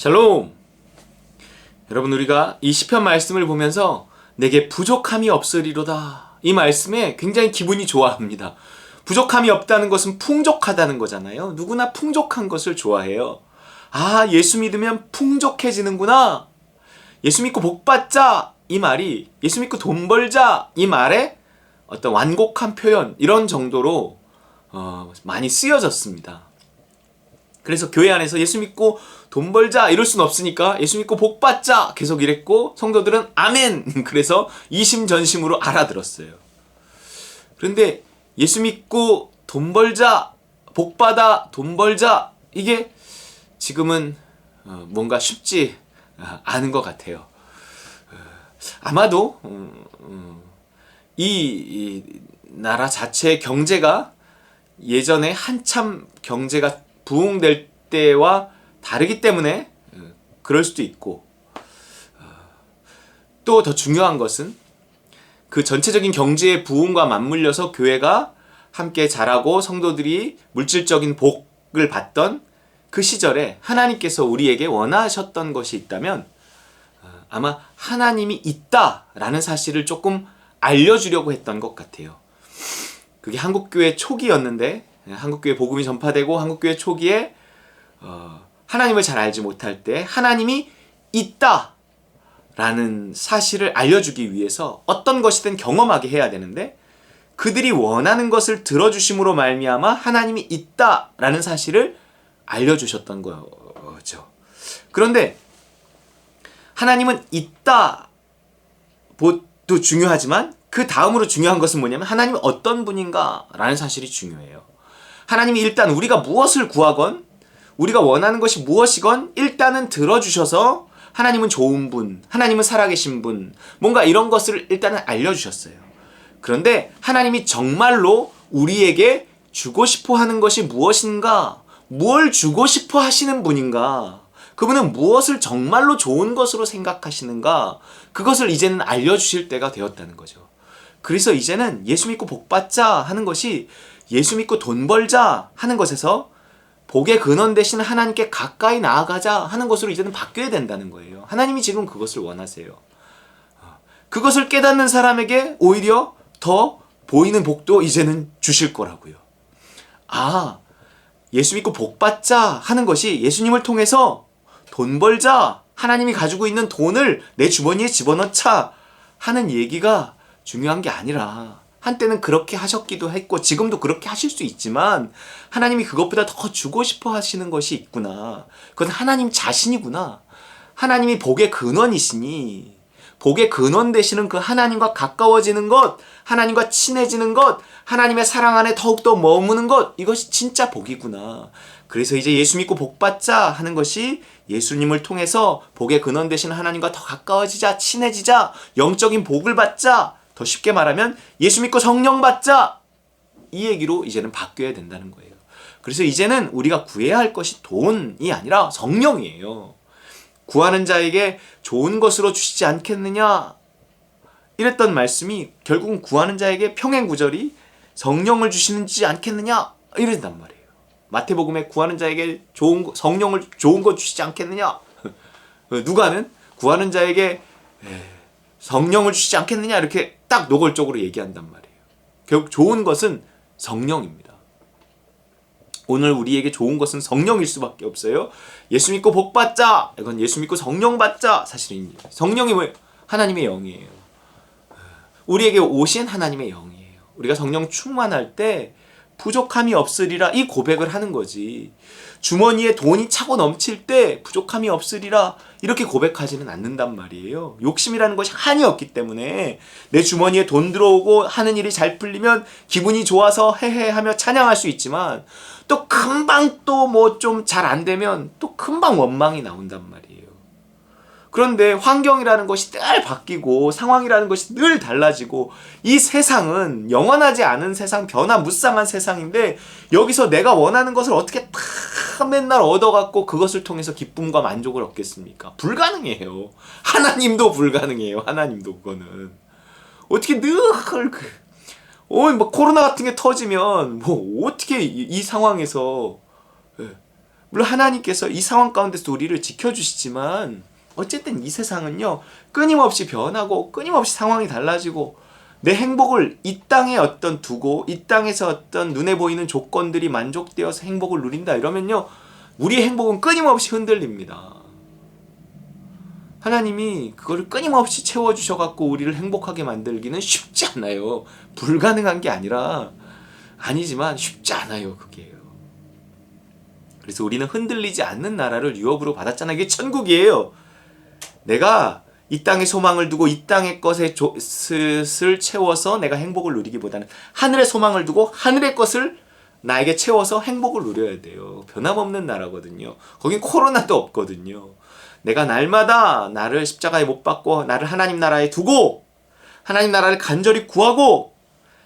샬롬! 여러분, 우리가 이 시편 말씀을 보면서 내게 부족함이 없으리로다, 이 말씀에 굉장히 기분이 좋아합니다. 부족함이 없다는 것은 풍족하다는 거잖아요. 누구나 풍족한 것을 좋아해요. 아, 예수 믿으면 풍족해지는구나, 예수 믿고 복 받자, 이 말이, 예수 믿고 돈 벌자, 이 말의 어떤 완곡한 표현, 이런 정도로 많이 쓰여졌습니다. 그래서 교회 안에서 예수 믿고 돈 벌자 이럴 순 없으니까 예수 믿고 복 받자 계속 이랬고, 성도들은 아멘 그래서 이심전심으로 알아들었어요. 그런데 예수 믿고 돈 벌자, 복 받아, 돈 벌자, 이게 지금은 뭔가 쉽지 않은 것 같아요. 아마도 이 나라 자체의 경제가 예전에 한참 경제가 부흥될 때와 다르기 때문에 그럴 수도 있고, 또 더 중요한 것은 그 전체적인 경제의 부흥과 맞물려서 교회가 함께 자라고 성도들이 물질적인 복을 받던 그 시절에 하나님께서 우리에게 원하셨던 것이 있다면 아마 하나님이 있다라는 사실을 조금 알려주려고 했던 것 같아요. 그게 한국교회 초기였는데, 한국교회 복음이 전파되고 한국교회 초기에 하나님을 잘 알지 못할 때 하나님이 있다라는 사실을 알려주기 위해서 어떤 것이든 경험하게 해야 되는데, 그들이 원하는 것을 들어주심으로 말미암아 하나님이 있다라는 사실을 알려주셨던 거죠. 그런데 하나님은 있다 도 중요하지만 그 다음으로 중요한 것은 뭐냐면, 하나님은 어떤 분인가 라는 사실이 중요해요. 하나님이 일단 우리가 무엇을 구하건, 우리가 원하는 것이 무엇이건 일단은 들어주셔서 하나님은 좋은 분, 하나님은 살아계신 분, 뭔가 이런 것을 일단은 알려주셨어요. 그런데 하나님이 정말로 우리에게 주고 싶어 하는 것이 무엇인가, 뭘 주고 싶어 하시는 분인가, 그분은 무엇을 정말로 좋은 것으로 생각하시는가, 그것을 이제는 알려주실 때가 되었다는 거죠. 그래서 이제는 예수 믿고 복 받자 하는 것이 예수 믿고 돈 벌자 하는 것에서 복의 근원 되신 하나님께 가까이 나아가자 하는 것으로 이제는 바뀌어야 된다는 거예요. 하나님이 지금 그것을 원하세요. 그것을 깨닫는 사람에게 오히려 더 보이는 복도 이제는 주실 거라고요. 아, 예수 믿고 복 받자 하는 것이 예수님을 통해서 돈 벌자, 하나님이 가지고 있는 돈을 내 주머니에 집어넣자 하는 얘기가 중요한 게 아니라, 한때는 그렇게 하셨기도 했고 지금도 그렇게 하실 수 있지만, 하나님이 그것보다 더 주고 싶어 하시는 것이 있구나. 그건 하나님 자신이구나. 하나님이 복의 근원이시니, 복의 근원 되시는 그 하나님과 가까워지는 것, 하나님과 친해지는 것, 하나님의 사랑 안에 더욱더 머무는 것, 이것이 진짜 복이구나. 그래서 이제 예수 믿고 복 받자 하는 것이 예수님을 통해서 복의 근원 되신 하나님과 더 가까워지자, 친해지자, 영적인 복을 받자, 더 쉽게 말하면 예수 믿고 성령 받자, 이 얘기로 이제는 바뀌어야 된다는 거예요. 그래서 이제는 우리가 구해야 할 것이 돈이 아니라 성령이에요. 구하는 자에게 좋은 것으로 주시지 않겠느냐, 이랬던 말씀이 결국은 구하는 자에게 평행구절이 성령을 주시는지 않겠느냐 이런단 말이에요. 마태복음에 구하는 자에게 성령을 좋은 거 주시지 않겠느냐, 누가는 구하는 자에게 성령을 주시지 않겠느냐, 이렇게 딱 노골적으로 얘기한단 말이에요. 결국 좋은 것은 성령입니다. 오늘 우리에게 좋은 것은 성령일 수밖에 없어요. 예수 믿고 복 받자, 이건 예수 믿고 성령 받자. 사실은 성령이 뭐예요? 하나님의 영이에요. 우리에게 오신 하나님의 영이에요. 우리가 성령 충만할 때 부족함이 없으리라, 이 고백을 하는 거지. 주머니에 돈이 차고 넘칠 때 부족함이 없으리라 이렇게 고백하지는 않는단 말이에요. 욕심이라는 것이 한이 없기 때문에 내 주머니에 돈 들어오고 하는 일이 잘 풀리면 기분이 좋아서 헤헤 하며 찬양할 수 있지만, 또 금방 또 뭐 좀 잘 안 되면 또 금방 원망이 나온단 말이에요. 그런데 환경이라는 것이 늘 바뀌고 상황이라는 것이 늘 달라지고, 이 세상은 영원하지 않은 세상, 변화무쌍한 세상인데, 여기서 내가 원하는 것을 어떻게 다 맨날 얻어갖고 그것을 통해서 기쁨과 만족을 얻겠습니까? 불가능해요. 하나님도 불가능해요. 하나님도. 그거는 어떻게 늘 뭐 코로나 같은 게 터지면 뭐 어떻게 이 상황에서 물론 하나님께서 이 상황 가운데서 우리를 지켜주시지만 어쨌든 이 세상은요, 끊임없이 변하고 끊임없이 상황이 달라지고 내 행복을 이 땅에 어떤 두고 이 땅에서 어떤 눈에 보이는 조건들이 만족되어서 행복을 누린다 이러면요, 우리의 행복은 끊임없이 흔들립니다. 하나님이 그거를 끊임없이 채워주셔갖고 우리를 행복하게 만들기는 쉽지 않아요. 불가능한 게 아니라 아니지만 쉽지 않아요. 그게요. 그래서 우리는 흔들리지 않는 나라를 유업으로 받았잖아요. 이게 천국이에요. 내가 이 땅에 소망을 두고 이 땅의 것에 것을 채워서 내가 행복을 누리기보다는 하늘의 소망을 두고 하늘의 것을 나에게 채워서 행복을 누려야 돼요. 변함없는 나라거든요. 거긴 코로나도 없거든요. 내가 날마다 나를 십자가에 못 박고 나를 하나님 나라에 두고 하나님 나라를 간절히 구하고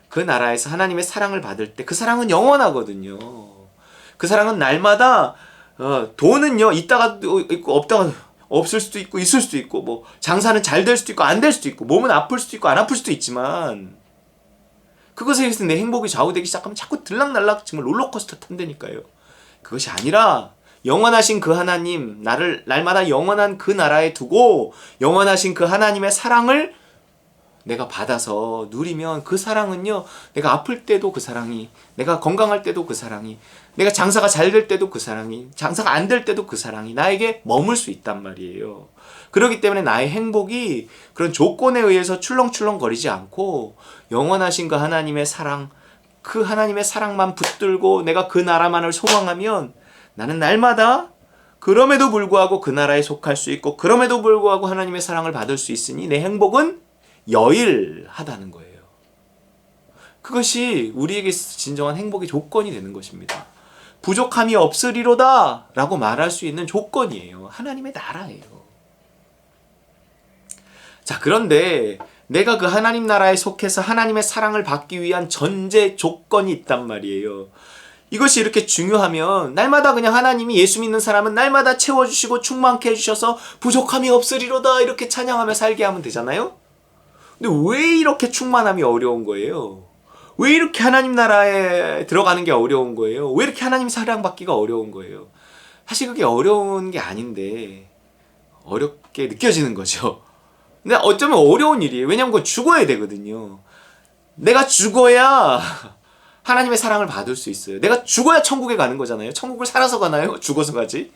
그 나라에서 하나님의 사랑을 받을 때 그 사랑은 영원하거든요. 그 사랑은 날마다 돈은요 있다가도 있고 없다가 없을 수도 있고 있을 수도 있고 뭐 장사는 잘 될 수도 있고 안 될 수도 있고 몸은 아플 수도 있고 안 아플 수도 있지만 그것에 의해서 내 행복이 좌우되기 시작하면 자꾸 들락날락 정말 롤러코스터 탄다니까요. 그것이 아니라 영원하신 그 하나님, 나를 날마다 영원한 그 나라에 두고 영원하신 그 하나님의 사랑을 내가 받아서 누리면 그 사랑은요, 내가 아플 때도 그 사랑이, 내가 건강할 때도 그 사랑이, 내가 장사가 잘 될 때도 그 사랑이, 장사가 안 될 때도 그 사랑이 나에게 머물 수 있단 말이에요. 그렇기 때문에 나의 행복이 그런 조건에 의해서 출렁출렁 거리지 않고 영원하신 그 하나님의 사랑, 그 하나님의 사랑만 붙들고 내가 그 나라만을 소망하면 나는 날마다 그럼에도 불구하고 그 나라에 속할 수 있고 그럼에도 불구하고 하나님의 사랑을 받을 수 있으니 내 행복은 여일하다는 거예요. 그것이 우리에게 진정한 행복의 조건이 되는 것입니다. 부족함이 없으리로다 라고 말할 수 있는 조건이에요. 하나님의 나라예요. 자, 그런데 내가 그 하나님 나라에 속해서 하나님의 사랑을 받기 위한 전제 조건이 있단 말이에요. 이것이 이렇게 중요하면 날마다 그냥 하나님이 예수 믿는 사람은 날마다 채워주시고 충만케 해주셔서 부족함이 없으리로다 이렇게 찬양하며 살게 하면 되잖아요. 근데 왜 이렇게 충만함이 어려운 거예요? 왜 이렇게 하나님 나라에 들어가는 게 어려운 거예요? 왜 이렇게 하나님 사랑받기가 어려운 거예요? 사실 그게 어려운 게 아닌데 어렵게 느껴지는 거죠. 근데 어쩌면 어려운 일이에요. 왜냐면 그건 죽어야 되거든요. 내가 죽어야 하나님의 사랑을 받을 수 있어요. 내가 죽어야 천국에 가는 거잖아요. 천국을 살아서 가나요? 죽어서 가지?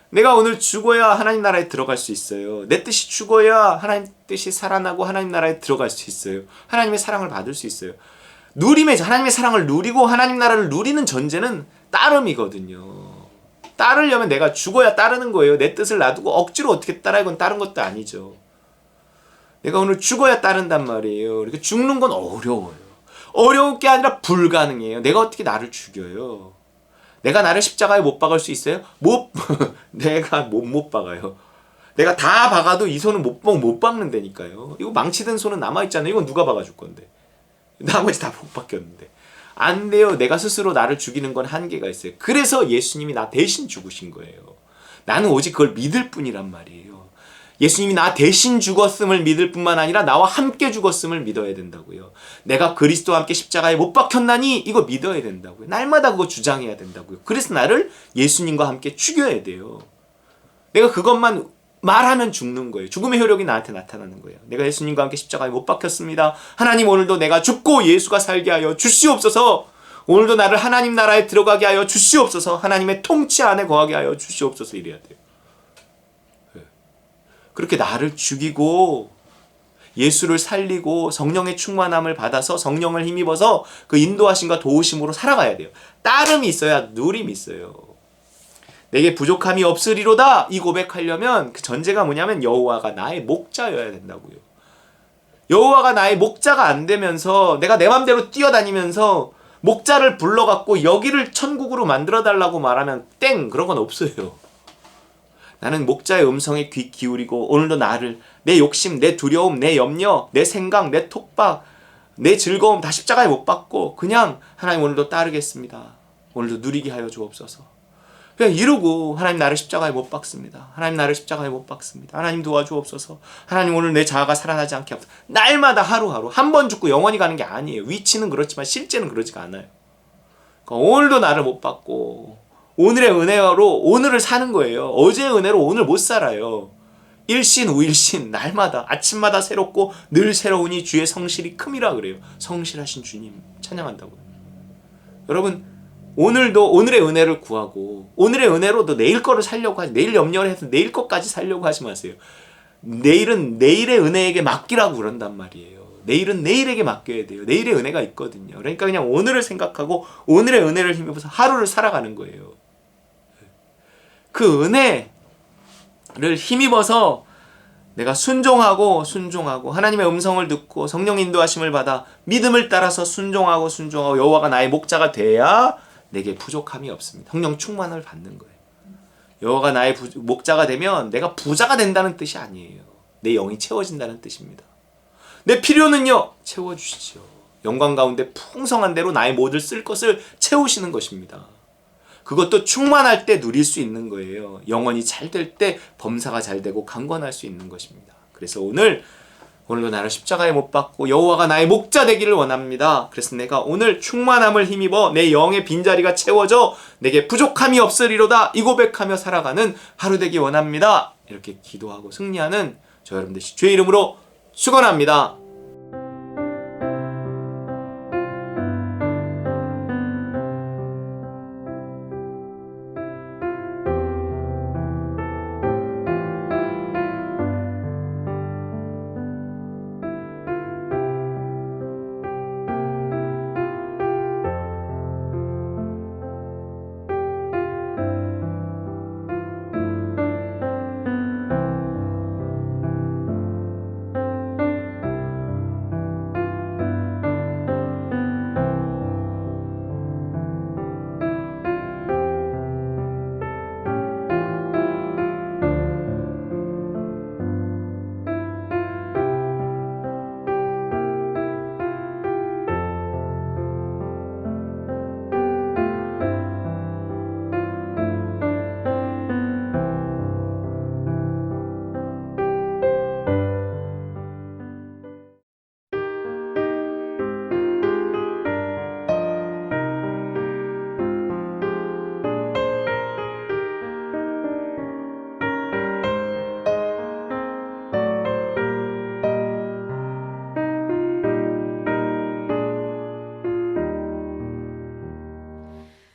내가 오늘 죽어야 하나님 나라에 들어갈 수 있어요. 내 뜻이 죽어야 하나님 뜻이 살아나고 하나님 나라에 들어갈 수 있어요. 하나님의 사랑을 받을 수 있어요. 하나님의 사랑을 누리고 하나님 나라를 누리는 전제는 따름이거든요. 따르려면 내가 죽어야 따르는 거예요. 내 뜻을 놔두고 억지로 어떻게 따라 이건 따른 것도 아니죠. 내가 오늘 죽어야 따른단 말이에요. 이렇게 죽는 건 어려워요. 어려운 게 아니라 불가능해요. 내가 어떻게 나를 죽여요? 내가 나를 십자가에 못 박을 수 있어요? 내가 못 박아요. 내가 다 박아도 이 손은 못 박는다니까요. 이거 망치든 손은 남아있잖아요. 이건 누가 박아줄 건데. 나머지 다 못 박혔는데. 안 돼요. 내가 스스로 나를 죽이는 건 한계가 있어요. 그래서 예수님이 나 대신 죽으신 거예요. 나는 오직 그걸 믿을 뿐이란 말이에요. 예수님이 나 대신 죽었음을 믿을 뿐만 아니라 나와 함께 죽었음을 믿어야 된다고요. 내가 그리스도와 함께 십자가에 못 박혔나니 이거 믿어야 된다고요. 날마다 그거 주장해야 된다고요. 그래서 나를 예수님과 함께 죽여야 돼요. 내가 그것만 말하면 죽는 거예요. 죽음의 효력이 나한테 나타나는 거예요. 내가 예수님과 함께 십자가에 못 박혔습니다. 하나님 오늘도 내가 죽고 예수가 살게 하여 주시옵소서. 오늘도 나를 하나님 나라에 들어가게 하여 주시옵소서. 하나님의 통치 안에 거하게 하여 주시옵소서. 이래야 돼요. 그렇게 나를 죽이고 예수를 살리고 성령의 충만함을 받아서 성령을 힘입어서 그 인도하심과 도우심으로 살아가야 돼요. 따름이 있어야 누림이 있어요. 내게 부족함이 없으리로다 이 고백하려면 그 전제가 뭐냐면 여호와가 나의 목자여야 된다고요. 여호와가 나의 목자가 안 되면서 내가 내 맘대로 뛰어다니면서 목자를 불러갖고 여기를 천국으로 만들어달라고 말하면 땡! 그런 건 없어요. 나는 목자의 음성에 귀 기울이고 오늘도 나를 내 욕심, 내 두려움, 내 염려, 내 생각, 내 톡박, 내 즐거움 다 십자가에 못 박고 그냥 하나님 오늘도 따르겠습니다. 오늘도 누리게 하여 주옵소서. 그냥 이러고 하나님 나를 십자가에 못 박습니다. 하나님 나를 십자가에 못 박습니다. 하나님 도와주옵소서. 하나님 오늘 내 자아가 살아나지 않게 하옵소서. 날마다 하루하루 한 번 죽고 영원히 가는 게 아니에요. 위치는 그렇지만 실제는 그러지가 않아요. 그러니까 오늘도 나를 못 박고 오늘의 은혜로 오늘을 사는 거예요. 어제의 은혜로 오늘 못 살아요. 일신 우일신 날마다 아침마다 새롭고 늘 새로우니 주의 성실이 큼이라 그래요. 성실하신 주님 찬양한다고요. 여러분 오늘도 오늘의 은혜를 구하고 오늘의 은혜로도 내일 거를 살려고 하지, 내일 염려를 해서 내일 것까지 살려고 하지 마세요. 내일은 내일의 은혜에게 맡기라고 그런단 말이에요. 내일은 내일에게 맡겨야 돼요. 내일의 은혜가 있거든요. 그러니까 그냥 오늘을 생각하고 오늘의 은혜를 힘입어서 하루를 살아가는 거예요. 그 은혜를 힘입어서 내가 순종하고 하나님의 음성을 듣고 성령 인도하심을 받아 믿음을 따라서 순종하고 여호와가 나의 목자가 돼야 내게 부족함이 없습니다. 성령 충만을 받는 거예요. 여호와가 나의 목자가 되면 내가 부자가 된다는 뜻이 아니에요. 내 영이 채워진다는 뜻입니다. 내 필요는요 채워주시죠. 영광 가운데 풍성한 대로 나의 모든 쓸 것을 채우시는 것입니다. 그것도 충만할 때 누릴 수 있는 거예요. 영혼이 잘 될 때 범사가 잘 되고 강건할 수 있는 것입니다. 그래서 오늘도 나를 십자가에 못 박고 여호와가 나의 목자 되기를 원합니다. 그래서 내가 오늘 충만함을 힘입어 내 영의 빈자리가 채워져 내게 부족함이 없으리로다 이 고백하며 살아가는 하루 되기 원합니다. 이렇게 기도하고 승리하는 저 여러분들 주의 이름으로 축원합니다.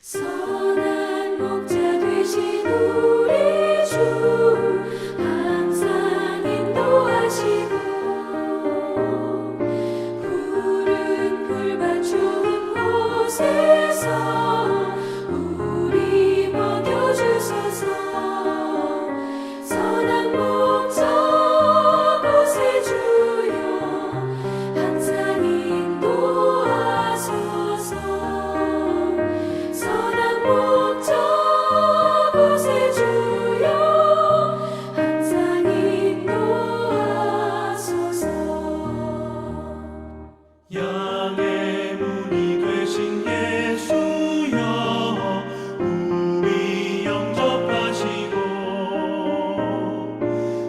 선한 목자 되신 우리 주 항상 인도하시고 푸른 풀밭 좋은 곳에서 우리 먹여주소서. 선한 목자 곳에 주여 항상 인도하소서. 선한 목자 곳에 주여 항상 인도하소서. 양의 문이 되신 예수여 우리 영접하시고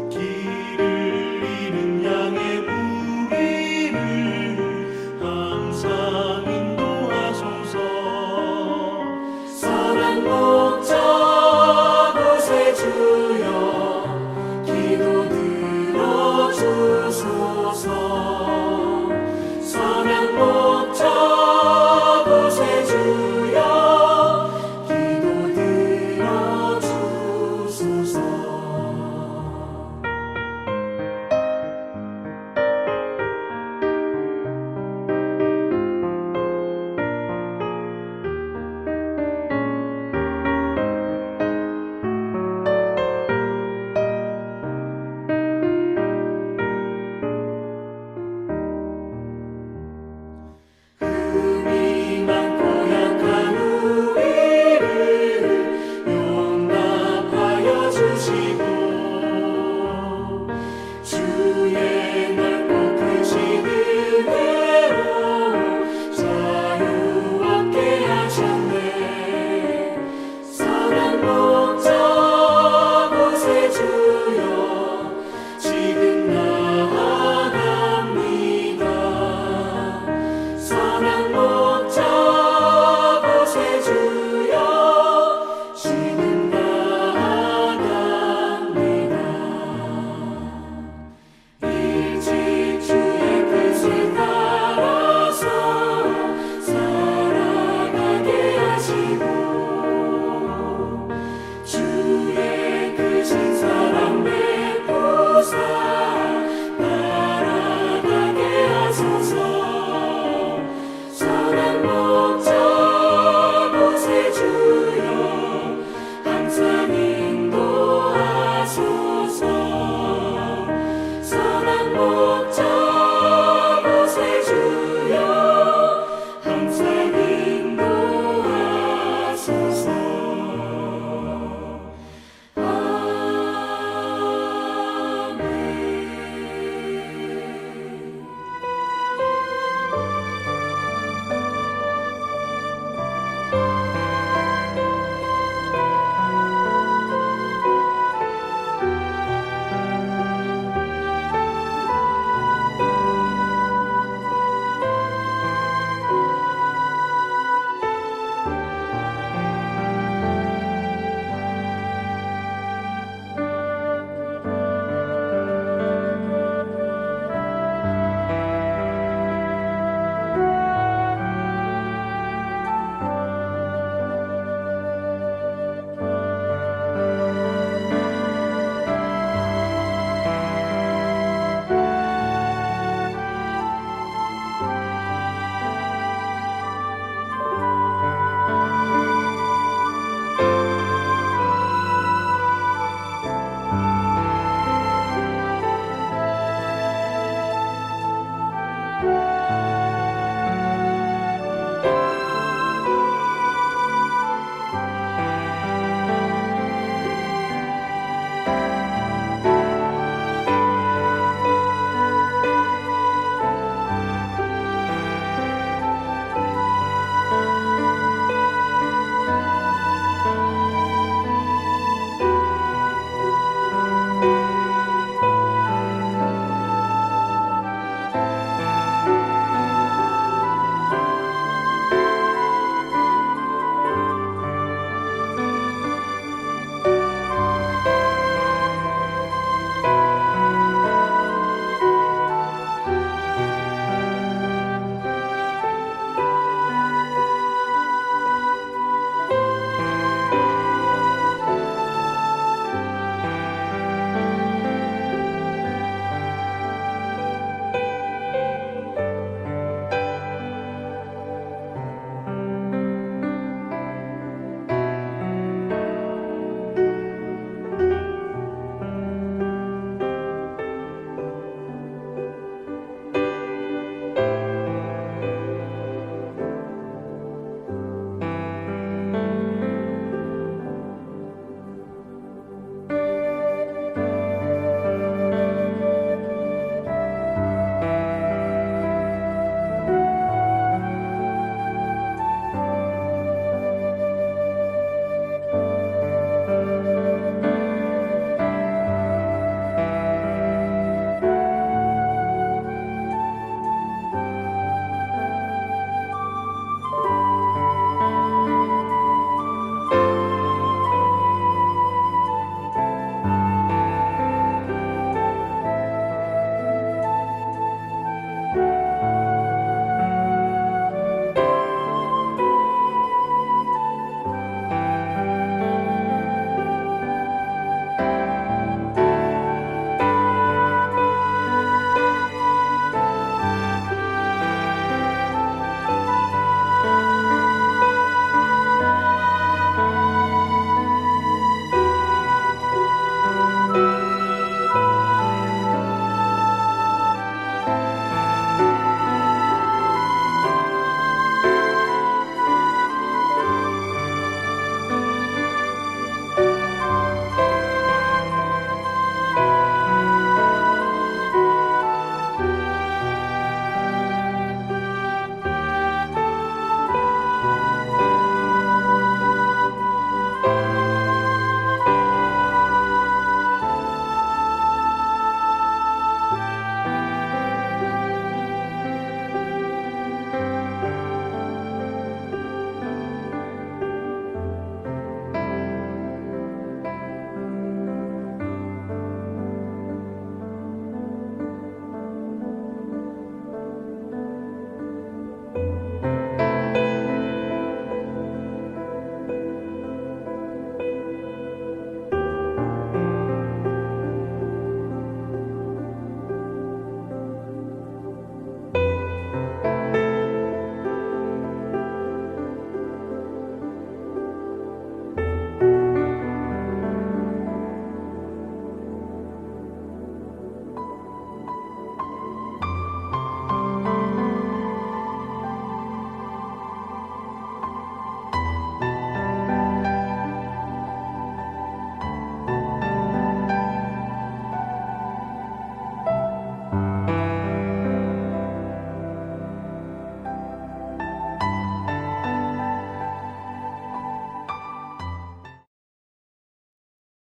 길을 잃은 양의 무리를 항상 인도하소서. 선한 목자 곳에 주여 기도 들어주소서. 선한 목자 곳에 주여 기도 들어주소서. 흠이 많고 약한 우리를 용납하여 주시고 주의 넓고 크신 은혜로 자유 얻게 하셨네. 선한 목자 곳에 주여 지금 나아갑니다. 선한 목자 곳에 주여